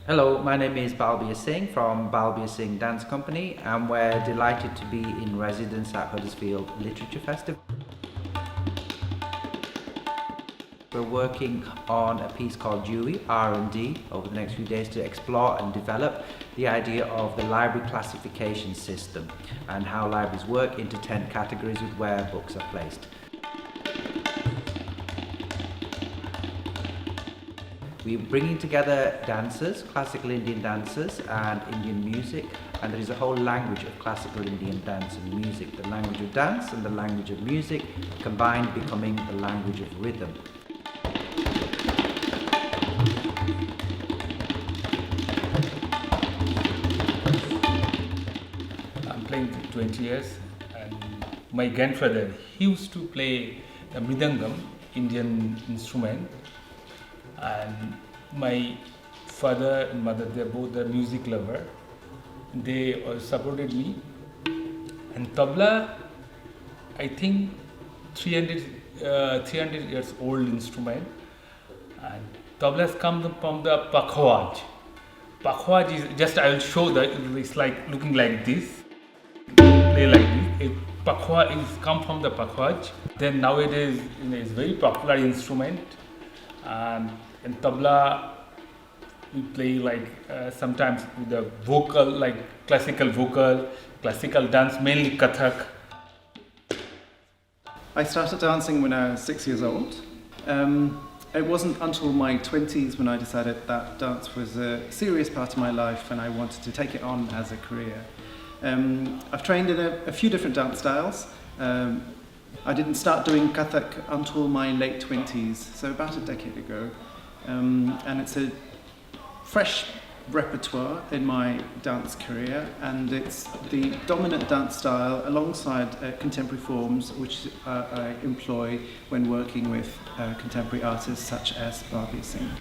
Hello, my name is Balbir Singh from Balbir Singh Dance Company, and we're delighted to be in residence at Huddersfield Literature Festival. We're working on a piece called Dewey, R&D, over the next few days to explore and develop the idea of the library classification system and how libraries work into 10 categories with where books are placed. We're bringing together dancers, classical Indian dancers and Indian music, and there is a whole language of classical Indian dance and music. The language of dance and the language of music combined becoming the language of rhythm. I'm playing for 20 years, and my grandfather, he used to play the mridangam, Indian instrument. And my father and mother, they're both a music lover. They supported me. And tabla, I think 300 years old instrument. And tabla has come from the pakhwaj. Pakhwaj is just, I will show that it's like looking like this. Play like this. Pakhwaj is come from the pakhwaj. Then nowadays it's very popular instrument. And in tabla, we play like sometimes with the vocal, like classical vocal, classical dance, mainly Kathak. I started dancing when I was 6 years old. It wasn't until my 20s when I decided that dance was a serious part of my life and I wanted to take it on as a career. I've trained in a few different dance styles. I didn't start doing Kathak until my late 20s, so about a decade ago. And it's a fresh repertoire in my dance career, and it's the dominant dance style alongside contemporary forms which I employ when working with contemporary artists such as Balbir Singh.